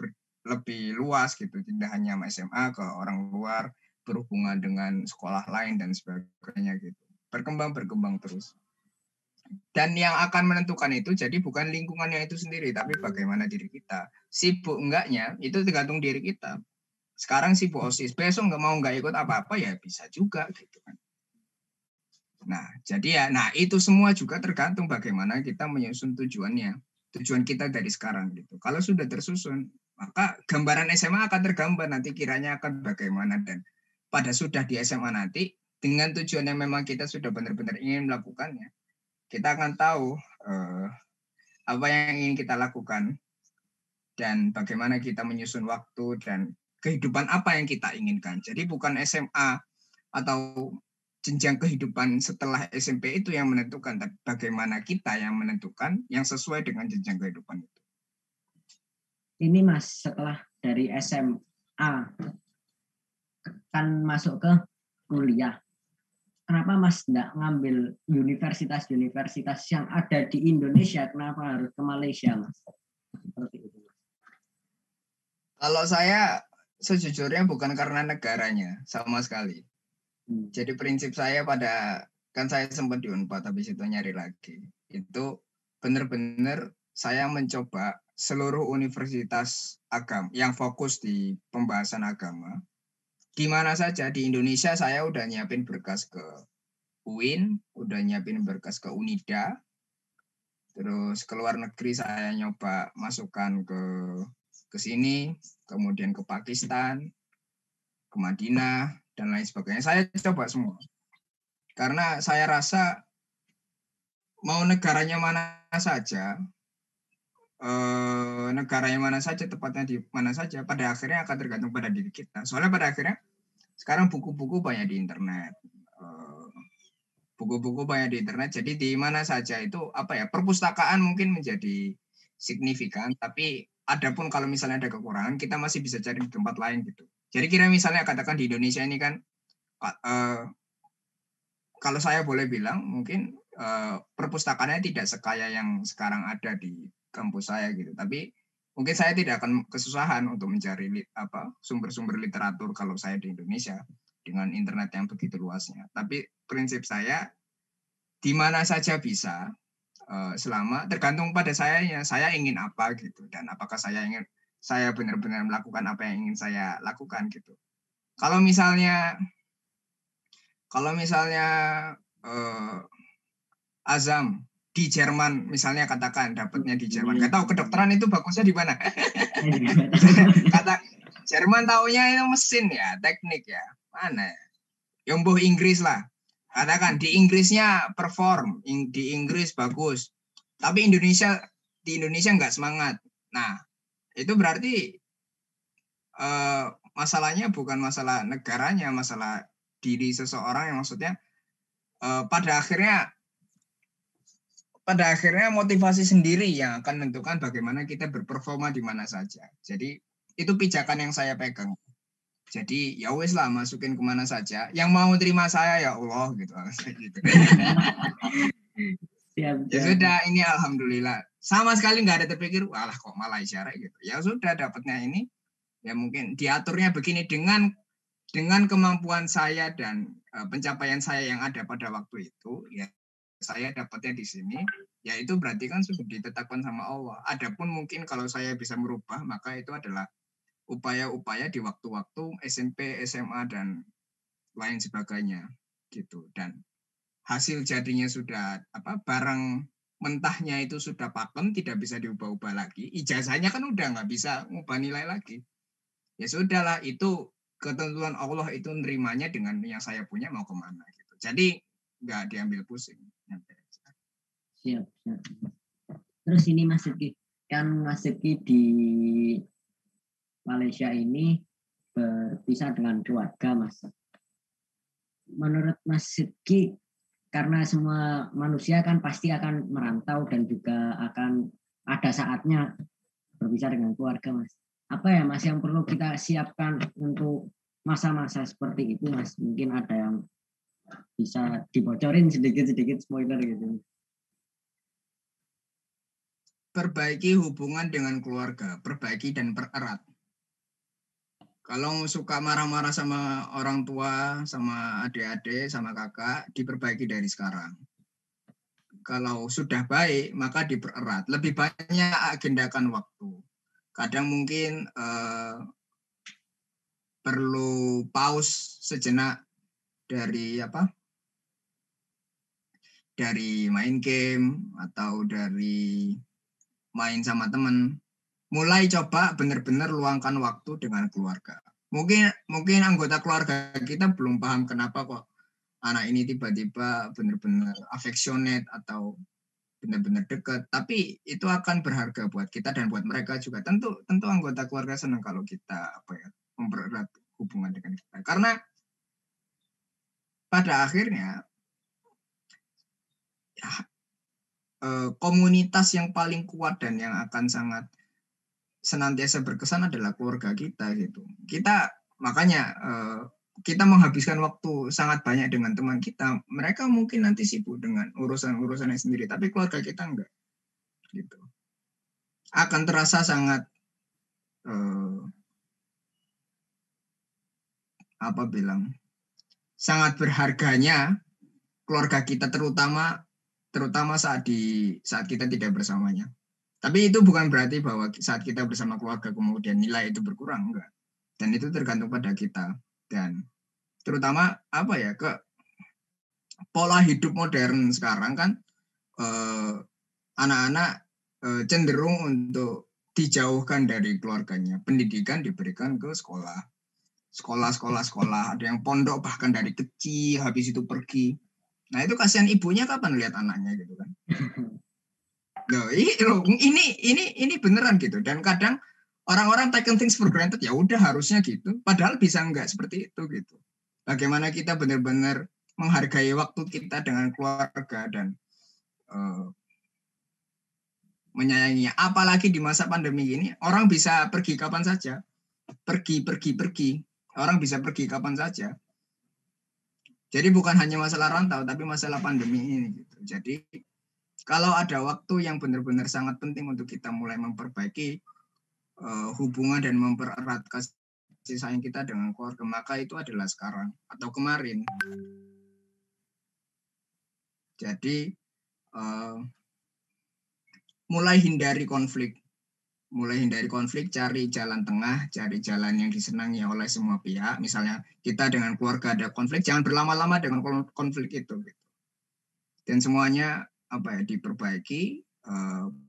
[SPEAKER 5] luas gitu, tidak hanya SMA ke orang luar, berhubungan dengan sekolah lain dan sebagainya gitu. Berkembang terus. Dan yang akan menentukan itu jadi bukan lingkungannya itu sendiri, tapi bagaimana diri kita. Sibuk enggaknya itu tergantung diri kita. Sekarang sibuk OSIS, besok nggak ikut apa-apa ya bisa juga gitu kan. Nah, jadi itu semua juga tergantung bagaimana kita menyusun tujuannya. Tujuan kita dari sekarang gitu. Kalau sudah tersusun, maka gambaran SMA akan tergambar nanti kiranya akan bagaimana, dan pada sudah di SMA nanti dengan tujuan yang memang kita sudah benar-benar ingin melakukannya, kita akan tahu apa yang ingin kita lakukan dan bagaimana kita menyusun waktu dan kehidupan apa yang kita inginkan. Jadi bukan SMA atau jenjang kehidupan setelah SMP itu yang menentukan, tapi bagaimana kita yang menentukan yang sesuai dengan jenjang kehidupan itu.
[SPEAKER 1] Ini Mas, setelah dari SMA kan masuk ke kuliah. Kenapa Mas tidak ngambil universitas-universitas yang ada di Indonesia? Kenapa harus ke Malaysia, Mas? Seperti itu.
[SPEAKER 5] Kalau saya sejujurnya bukan karena negaranya sama sekali. Jadi prinsip saya kan saya sempat di Unpad, habis itu nyari lagi. Itu benar-benar saya mencoba seluruh universitas agama yang fokus di pembahasan agama. Di mana saja di Indonesia saya udah nyiapin berkas ke UIN, udah nyiapin berkas ke Unida, terus ke luar negeri saya nyoba masukkan ke sini, kemudian ke Pakistan, ke Madinah, dan lain sebagainya. Saya coba semua. Karena saya rasa mau negaranya mana saja, tepatnya di mana saja, pada akhirnya akan tergantung pada diri kita. Soalnya pada akhirnya sekarang buku-buku banyak di internet, jadi di mana saja itu perpustakaan mungkin menjadi signifikan, tapi adapun kalau misalnya ada kekurangan kita masih bisa cari di tempat lain gitu. Jadi kira misalnya katakan di Indonesia ini kan kalau saya boleh bilang mungkin perpustakaannya tidak sekaya yang sekarang ada di kampus saya gitu. Tapi mungkin saya tidak akan kesusahan untuk mencari sumber-sumber literatur kalau saya di Indonesia dengan internet yang begitu luasnya. Tapi prinsip saya di mana saja bisa, selama tergantung pada saya ingin apa gitu, dan apakah saya benar-benar melakukan apa yang ingin saya lakukan gitu. Kalau misalnya Azam di Jerman misalnya, katakan dapatnya di Jerman, nggak tahu kedokteran itu bagusnya di mana. Kata Jerman taunya itu mesin ya, teknik ya, mana ya? Yombo Inggris lah, katakan di Inggrisnya perform, di Inggris bagus, tapi di Indonesia nggak semangat. Nah itu berarti masalahnya bukan masalah negaranya, masalah diri seseorang, yang maksudnya pada akhirnya motivasi sendiri yang akan menentukan bagaimana kita berperforma di mana saja. Jadi itu pijakan yang saya pegang. Jadi ya wes lah, masukin kemana saja. Yang mau terima saya ya Allah gitu. Ya sudah, ini alhamdulillah. Sama sekali nggak ada terpikir, walah kok Malaysia gitu. Ya sudah, dapatnya ini. Ya mungkin diaturnya begini dengan kemampuan saya dan pencapaian saya yang ada pada waktu itu, ya saya dapatnya di sini, ya itu berarti kan sudah ditetapkan sama Allah. Adapun mungkin kalau saya bisa merubah, maka itu adalah upaya-upaya di waktu-waktu SMP, SMA, dan lain sebagainya gitu. Dan hasil jadinya sudah barang mentahnya itu sudah pakem, tidak bisa diubah-ubah lagi. Ijazahnya kan udah nggak bisa ngubah nilai lagi. Ya sudahlah, itu ketentuan Allah, itu nerimanya dengan yang saya punya mau kemana gitu. Jadi nggak diambil pusing.
[SPEAKER 1] Siap. Terus ini Mas Zeki, kan Mas Zeki di Malaysia ini berpisah dengan keluarga, Mas. Menurut Mas Zeki, karena semua manusia kan pasti akan merantau dan juga akan ada saatnya berpisah dengan keluarga, Mas. Apa ya Mas yang perlu kita siapkan untuk masa-masa seperti itu, Mas? Mungkin ada yang bisa dibocorin sedikit-sedikit spoiler gitu.
[SPEAKER 5] Perbaiki hubungan dengan keluarga, perbaiki dan pererat. Kalau suka marah-marah sama orang tua, sama adik-adik, sama kakak, diperbaiki dari sekarang. Kalau sudah baik, maka dipererat. Lebih banyak agendakan waktu. Kadang mungkin perlu pause sejenak dari dari main game atau dari main sama teman. Mulai coba benar-benar luangkan waktu dengan keluarga. Mungkin anggota keluarga kita belum paham kenapa kok anak ini tiba-tiba benar-benar affectionate atau benar-benar dekat, tapi itu akan berharga buat kita dan buat mereka juga. Tentu anggota keluarga senang kalau kita mempererat hubungan dengan kita. Karena pada akhirnya ya, komunitas yang paling kuat dan yang akan sangat senantiasa berkesan adalah keluarga kita gitu. Kita makanya kita menghabiskan waktu sangat banyak dengan teman kita. Mereka mungkin nanti sibuk dengan urusan-urusannya sendiri, tapi keluarga kita enggak gitu. Akan terasa sangat sangat berharganya keluarga kita, terutama saat kita tidak bersamanya. Tapi itu bukan berarti bahwa saat kita bersama keluarga kemudian nilai itu berkurang, enggak. Dan itu tergantung pada kita. Dan terutama ke pola hidup modern sekarang kan anak-anak cenderung untuk dijauhkan dari keluarganya. Pendidikan diberikan ke sekolah. Sekolah, ada yang pondok bahkan dari kecil, habis itu pergi. Nah itu kasihan ibunya kapan lihat anaknya gitu kan. Loh, ini beneran gitu. Dan kadang orang-orang taking things for granted, ya udah harusnya gitu. Padahal bisa enggak seperti itu gitu. Bagaimana kita benar-benar menghargai waktu kita dengan keluarga dan menyayanginya. Apalagi di masa pandemi ini, orang bisa pergi kapan saja. Pergi. Orang bisa pergi kapan saja. Jadi bukan hanya masalah rantau, tapi masalah pandemi ini gitu. Jadi kalau ada waktu yang benar-benar sangat penting untuk kita mulai memperbaiki hubungan dan mempererat kasih sayang kita dengan keluarga, maka itu adalah sekarang atau kemarin. Jadi mulai hindari konflik, cari jalan tengah, cari jalan yang disenangi oleh semua pihak. Misalnya kita dengan keluarga ada konflik, jangan berlama-lama dengan konflik itu. Gitu. Dan semuanya diperbaiki.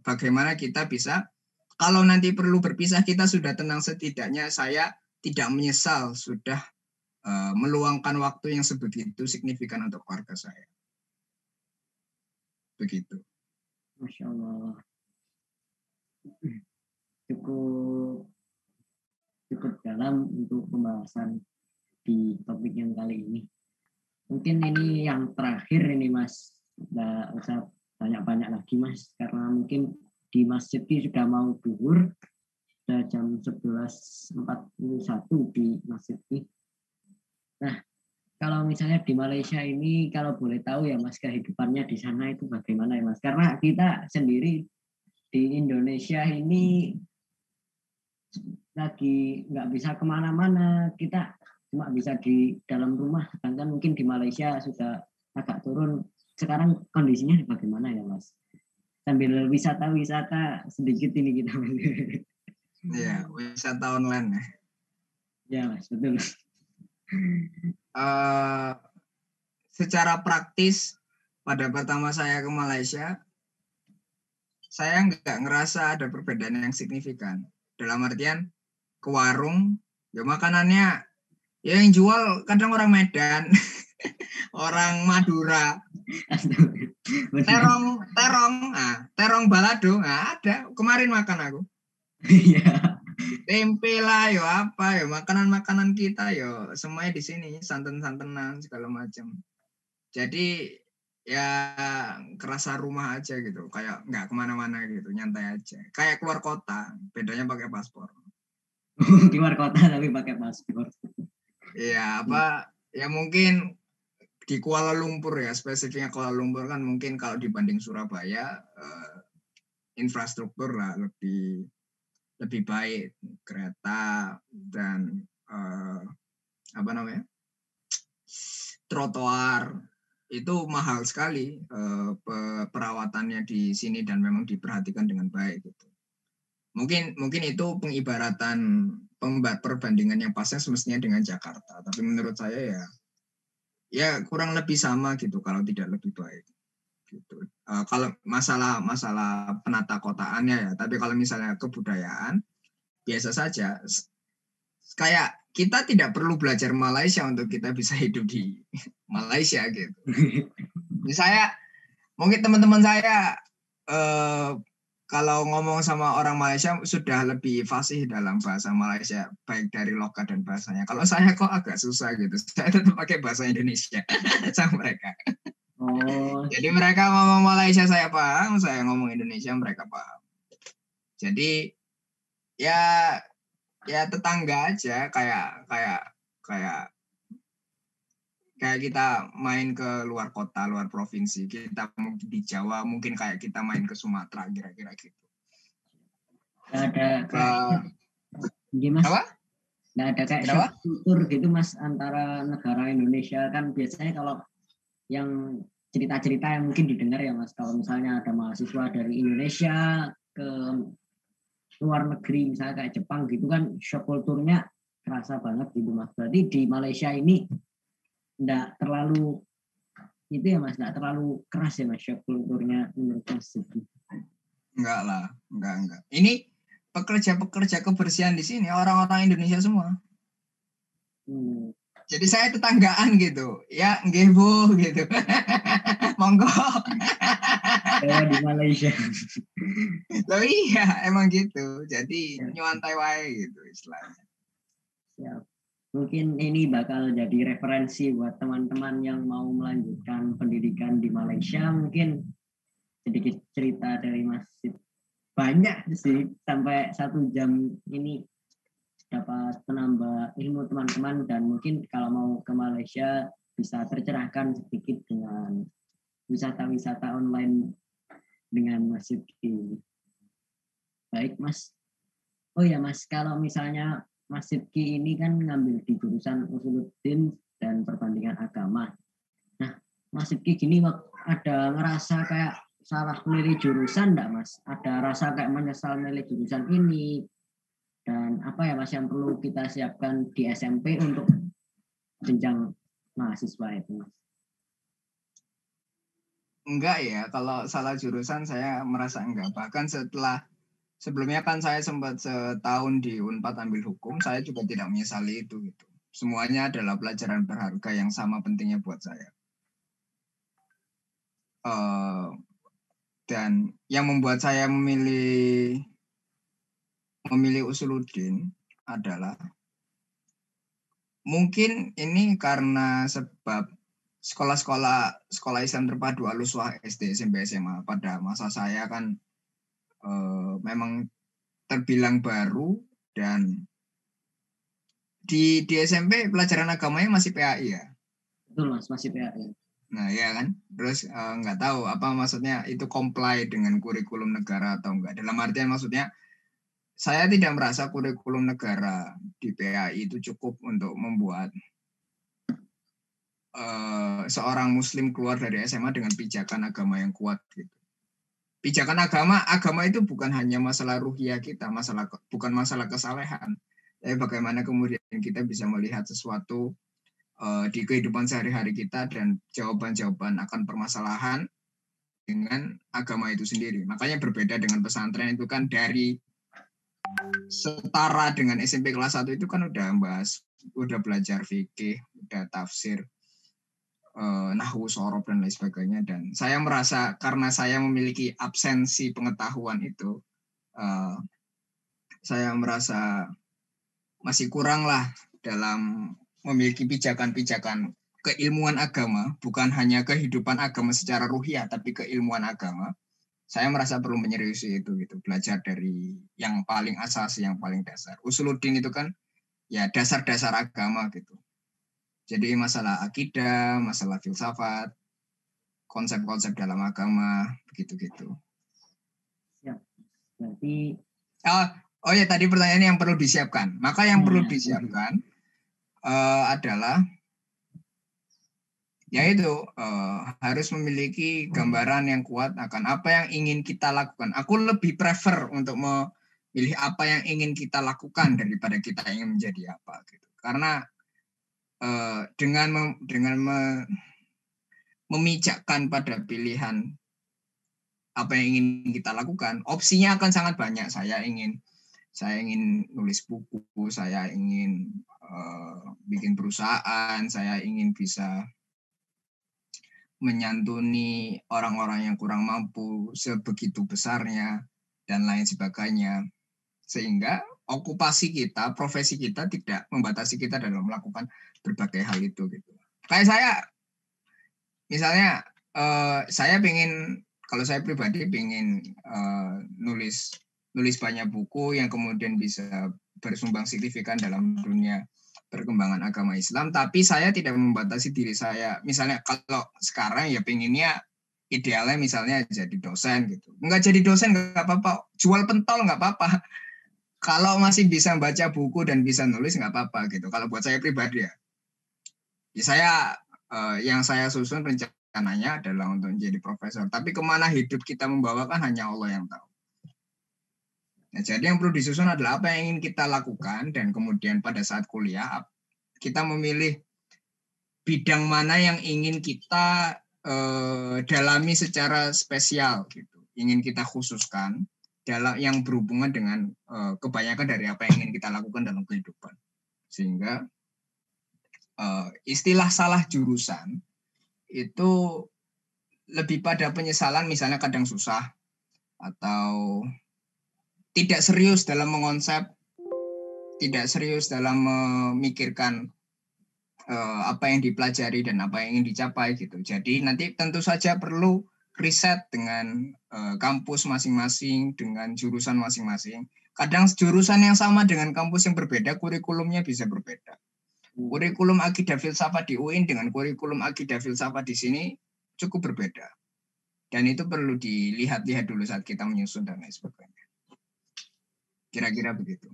[SPEAKER 5] Bagaimana kita bisa, kalau nanti perlu berpisah, kita sudah tenang, setidaknya saya tidak menyesal sudah meluangkan waktu yang sebegitu signifikan untuk keluarga saya. Begitu.
[SPEAKER 1] Masya Allah. Cukup dalam untuk pembahasan di topik yang kali ini. Mungkin ini yang terakhir ini Mas. Nggak usah banyak-banyak lagi Mas, karena mungkin di masjid ini sudah mau zuhur, sudah jam 11.41 di masjid ini. Nah, kalau misalnya di Malaysia ini, kalau boleh tahu ya Mas, kehidupannya di sana itu bagaimana ya Mas? Karena kita sendiri di Indonesia ini lagi nggak bisa kemana-mana, kita cuma bisa di dalam rumah, sedangkan mungkin di Malaysia sudah agak turun. Sekarang kondisinya bagaimana ya Mas? Sambil wisata sedikit ini kita.
[SPEAKER 5] Iya, wisata online ya.
[SPEAKER 1] Ya Mas, betul.
[SPEAKER 5] Secara praktis pada pertama saya ke Malaysia, saya nggak ngerasa ada perbedaan yang signifikan. Dalam artian ke warung, ya makanannya ya yang jual kadang orang Medan, orang Madura, terong balado, ada. Kemarin makan aku.
[SPEAKER 1] Iya.
[SPEAKER 5] Tempe lah, yo apa, yo makanan kita, yo semuanya di sini, santan-santanan segala macam. Jadi ya kerasa rumah aja gitu, kayak nggak kemana-mana gitu, nyantai aja. Kayak keluar kota, bedanya pakai paspor.
[SPEAKER 1] Keluar kota tapi pakai paspor.
[SPEAKER 5] Iya, ya mungkin di Kuala Lumpur ya, spesifiknya Kuala Lumpur kan mungkin kalau dibanding Surabaya infrastruktur lah lebih baik, kereta dan trotoar itu mahal sekali perawatannya di sini dan memang diperhatikan dengan baik gitu. Mungkin itu perbandingan yang pasnya semestinya dengan Jakarta, tapi menurut saya ya kurang lebih sama gitu kalau tidak lebih baik gitu. Kalau masalah penata kotaannya ya, tapi kalau misalnya kebudayaan biasa saja. Kayak kita tidak perlu belajar Malaysia untuk kita bisa hidup di Malaysia gitu. Misalnya mungkin teman-teman saya kalau ngomong sama orang Malaysia sudah lebih fasih dalam bahasa Malaysia, baik dari logat dan bahasanya. Kalau saya kok agak susah gitu. Saya tetap pakai bahasa Indonesia sama mereka.
[SPEAKER 1] Oh,
[SPEAKER 5] Jadi mereka ngomong Malaysia saya paham, saya ngomong Indonesia mereka paham. Jadi ya tetangga aja, kayak kita main ke luar kota, luar provinsi. Kita mungkin di Jawa, mungkin kayak kita main ke Sumatera, kira-kira gitu.
[SPEAKER 1] nggak ada kayak
[SPEAKER 5] Mas? Apa?
[SPEAKER 1] Nggak ada kayak shock kultur gitu Mas antara negara Indonesia. Kan biasanya kalau yang cerita-cerita yang mungkin didengar ya Mas, kalau misalnya ada mahasiswa dari Indonesia ke luar negeri, misalnya kayak Jepang gitu kan, shock kulturnya kerasa banget gitu Mas. Berarti di Malaysia ini nggak terlalu itu ya Mas, nggak terlalu keras ya Mas shock kulturnya menurut Mas?
[SPEAKER 5] Enggak lah, enggak. Ini pekerja kebersihan di sini orang-orang Indonesia semua. Jadi saya tetanggaan gitu, ya nggih Bu gitu. Monggo.
[SPEAKER 1] Di Malaysia.
[SPEAKER 5] Loh iya, emang gitu. Jadi nyuantai wae gitu istilahnya.
[SPEAKER 1] Siap. Mungkin ini bakal jadi referensi buat teman-teman yang mau melanjutkan pendidikan di Malaysia. Mungkin sedikit cerita dari Mas Sip. Banyak sih, sampai 1 jam ini dapat menambah ilmu teman-teman, dan mungkin kalau mau ke Malaysia bisa tercerahkan sedikit dengan wisata-wisata online dengan Mas Sidki. Baik Mas. Oh ya Mas, kalau misalnya Mas Sidki ini kan ngambil di jurusan Usuluddin dan perbandingan agama. Nah, Mas Sidki gini ada ngerasa kayak salah milih jurusan enggak Mas? Ada rasa kayak menyesal milih jurusan ini? Dan apa ya Mas yang perlu kita siapkan di SMP untuk jenjang mahasiswa itu Mas?
[SPEAKER 5] Enggak ya, kalau salah jurusan saya merasa enggak. Bahkan sebelumnya kan saya sempat setahun di Unpad ambil hukum, saya juga tidak menyesali itu gitu. Semuanya adalah pelajaran berharga yang sama pentingnya buat saya. Dan yang membuat saya memilih Usuluddin adalah mungkin ini karena sebab sekolah Islam terpadu Al-Uswah SD, SMP, SMA pada masa saya kan memang terbilang baru, dan di SMP pelajaran agamanya masih PAI ya.
[SPEAKER 1] Betul Mas, masih PAI.
[SPEAKER 5] Nah ya kan, terus nggak tahu apa maksudnya itu comply dengan kurikulum negara atau enggak. Dalam artian maksudnya saya tidak merasa kurikulum negara di PAI itu cukup untuk membuat seorang Muslim keluar dari SMA dengan pijakan agama yang kuat gitu. Pijakan agama itu bukan hanya masalah ruhiyah kita, bukan masalah kesalehan, tapi bagaimana kemudian kita bisa melihat sesuatu di kehidupan sehari-hari kita dan jawaban-jawaban akan permasalahan dengan agama itu sendiri. Makanya berbeda dengan pesantren itu kan dari setara dengan SMP kelas 1 itu kan udah belajar fikih, udah tafsir, nahwu, sorof dan lain sebagainya. Dan saya merasa karena saya memiliki absensi pengetahuan itu, saya merasa masih kurang lah dalam memiliki pijakan-pijakan keilmuan agama, bukan hanya kehidupan agama secara ruhiyah, tapi keilmuan agama. Saya merasa perlu menyeriusi itu gitu, belajar dari yang paling asasi, yang paling dasar. Usuluddin itu kan ya dasar-dasar agama gitu. Jadi masalah akidah, masalah filsafat, konsep-konsep dalam agama, begitu-gitu.
[SPEAKER 1] Ya, berarti
[SPEAKER 5] oh ya, tadi pertanyaan yang perlu disiapkan. Maka yang perlu disiapkan adalah yaitu harus memiliki gambaran yang kuat akan apa yang ingin kita lakukan. Aku lebih prefer untuk memilih apa yang ingin kita lakukan daripada kita ingin menjadi apa gitu. Karena dengan memijakkan pada pilihan apa yang ingin kita lakukan, opsinya akan sangat banyak. Saya ingin nulis buku, saya ingin bikin perusahaan, saya ingin bisa menyantuni orang-orang yang kurang mampu sebegitu besarnya. dan lain sebagainya. Sehingga okupasi kita, profesi kita tidak membatasi kita dalam melakukan berbagai hal itu gitu. Kayak saya, misalnya saya kalau saya pribadi pengen nulis banyak buku yang kemudian bisa bersumbang signifikan dalam dunia perkembangan agama Islam, tapi saya tidak membatasi diri saya. Misalnya kalau sekarang ya pengennya idealnya misalnya jadi dosen gitu. Enggak jadi dosen nggak apa-apa, jual pentol nggak apa-apa. Kalau masih bisa baca buku dan bisa nulis nggak apa-apa gitu. Kalau buat saya pribadi ya saya yang saya susun rencananya adalah untuk menjadi profesor. Tapi kemana hidup kita membawakan hanya Allah yang tahu. Nah, jadi yang perlu disusun adalah apa yang ingin kita lakukan dan kemudian pada saat kuliah kita memilih bidang mana yang ingin kita dalami secara spesial gitu. Ingin kita khususkan dalam yang berhubungan dengan kebanyakan dari apa yang ingin kita lakukan dalam kehidupan. Sehingga istilah salah jurusan itu lebih pada penyesalan, misalnya kadang susah atau tidak serius dalam mengonsep, tidak serius dalam memikirkan apa yang dipelajari dan apa yang ingin dicapai gitu. Jadi nanti tentu saja perlu riset dengan kampus masing-masing, dengan jurusan masing-masing. Kadang jurusan yang sama dengan kampus yang berbeda, kurikulumnya bisa berbeda. Kurikulum akidah filsafat di UIN dengan kurikulum akidah filsafat di sini cukup berbeda. Dan itu perlu dilihat-lihat dulu saat kita menyusun dan lain sebagainya. Kira-kira begitu.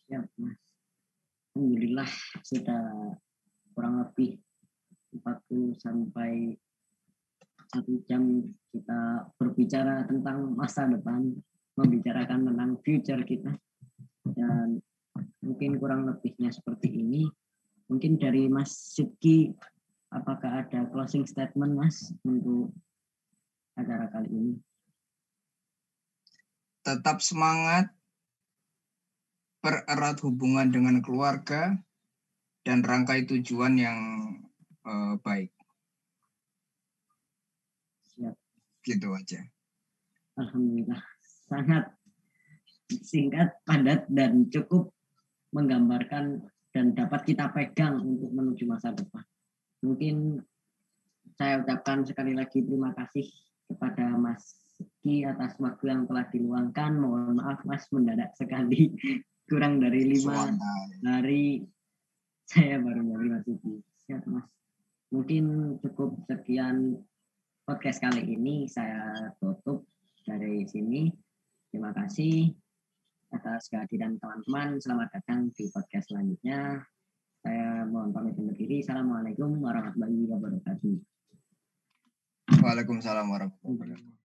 [SPEAKER 1] Ya, Mas. Alhamdulillah sudah kurang lebih 40 sampai 1 jam kita berbicara tentang masa depan, membicarakan tentang future kita. Dan mungkin kurang lebihnya seperti ini. Mungkin dari Mas Sidki, apakah ada closing statement Mas untuk acara kali ini?
[SPEAKER 5] Tetap semangat, pererat hubungan dengan keluarga, dan rangkai tujuan yang baik.
[SPEAKER 1] Siap.
[SPEAKER 5] Gitu aja.
[SPEAKER 1] Alhamdulillah, sangat singkat, padat, dan cukup menggambarkan dan dapat kita pegang untuk menuju masa depan. Mungkin saya ucapkan sekali lagi terima kasih kepada Mas Ki atas waktu yang telah diluangkan. Mohon maaf Mas, mendadak sekali. Kurang dari 5 hari saya baru nyari Mas Ki. Siap Mas. Mungkin cukup sekian podcast kali ini. Saya tutup dari sini. Terima kasih atas kehadiran teman-teman. Selamat datang di podcast selanjutnya. Saya mohon pamit undur diri. Assalamualaikum warahmatullahi wabarakatuh.
[SPEAKER 5] Waalaikumsalam warahmatullahi wabarakatuh.